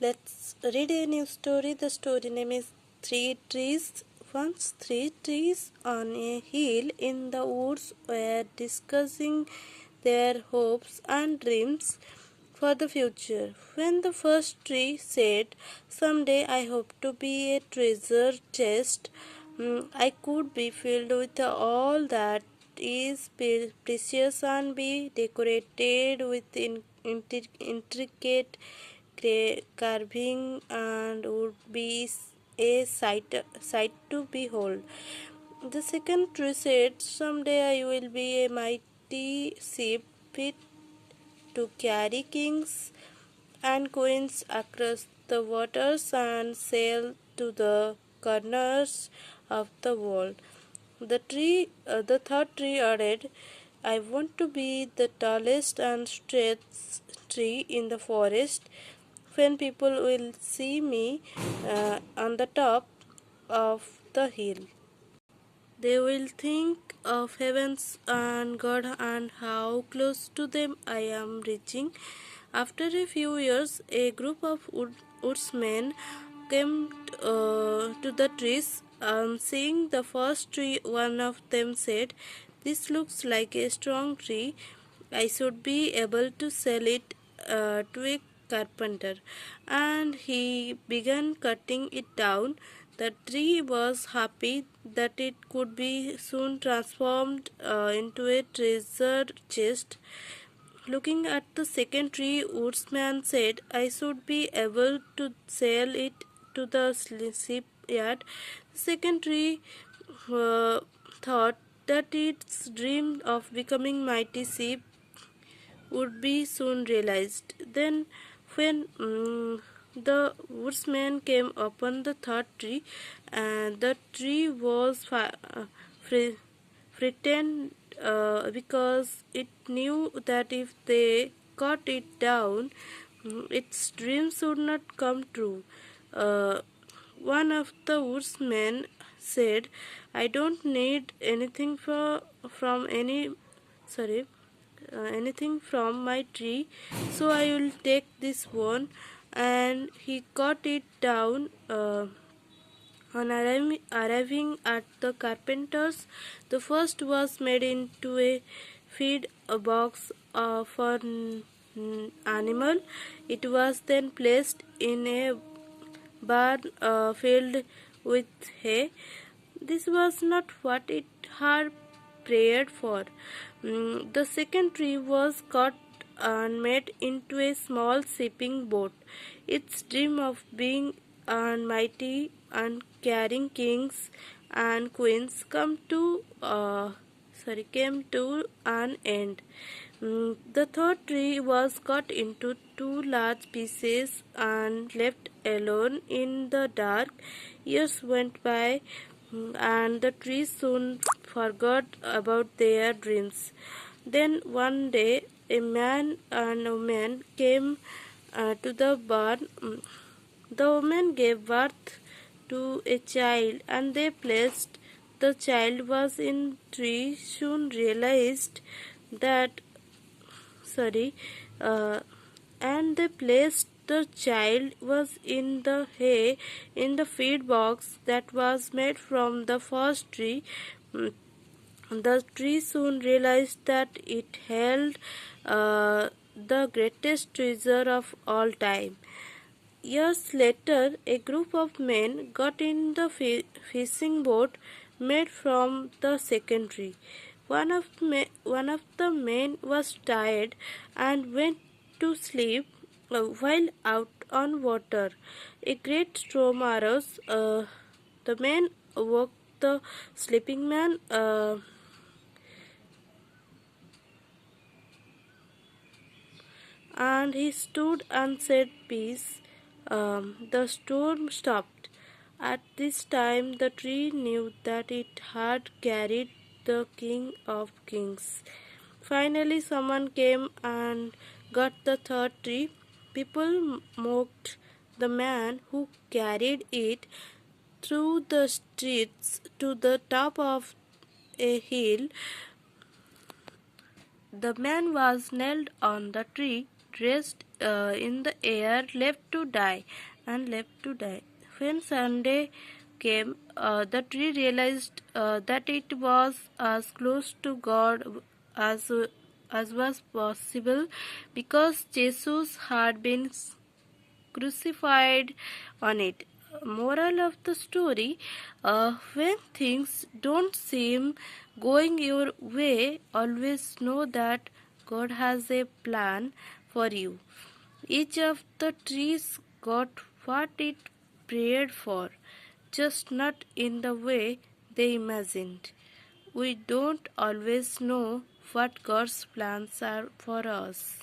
Let's read a new story. The story name is Three Trees. Once three trees on a hill in the woods were discussing their hopes and dreams for the future. When the first tree said, "Someday I hope to be a treasure chest. I could be filled with all that is precious and be decorated with intricate carving and would be a sight to behold." The second tree said, "Someday I will be a mighty ship fit to carry kings and queens across the waters and sail to the corners of the world." The third tree added, "I want to be the tallest and straightest tree in the forest. When people will see me on the top of the hill, they will think of heavens and God and how close to them I am reaching." After a few years, a group of woodsmen came to the trees. Seeing the first tree, one of them said, "This looks like a strong tree. I should be able to sell it to a carpenter." And he began cutting it down. The tree was happy that it could be soon transformed into a treasure chest. Looking at the second tree, Woodsman said, "I should be able to sell it to the shipyard." The second tree thought that its dream of becoming mighty ship would be soon realized. Then, when the woodsman came upon the third tree, and the tree was frightened because it knew that if they cut it down, its dreams would not come true. One of the woodsmen said, "I don't need anything from anything from my tree, so I will take this one." And he cut it down. On arriving at the carpenter's, the first was made into a feed box for animal. It was then placed in a barn filled with hay. This was not what it had prayed for. The second tree was cut and made into a small shipping boat. Its dream of being mighty and carrying kings and queens came to an end. The third tree was cut into two large pieces and left alone in the dark. Years went by, and the trees soon forgot about their dreams. Then one day, a man and a woman came to the barn. The woman gave birth to a child, and they placed the child was in tree. Soon realized that sorry, and they placed the child was in the hay in the feed box that was made from the first tree. The tree soon realized that it held the greatest treasure of all time. Years later, a group of men got in the fishing boat made from the second tree. One of the men was tired and went to sleep while out on water. A great storm arose. The man woke the sleeping man. And he stood and said, "Peace." The storm stopped. At this time, the tree knew that it had carried the King of Kings. Finally, someone came and got the third tree. People mocked the man who carried it through the streets to the top of a hill. The man was nailed on the tree, dressed in the air, left to die and left to die. When Sunday came, the tree realized that it was as close to God as as was possible, because Jesus had been crucified on it. Moral of the story: when things don't seem going your way, always know that God has a plan for you. Each of the trees got what it prayed for, just not in the way they imagined. We don't always know what God's plans are for us.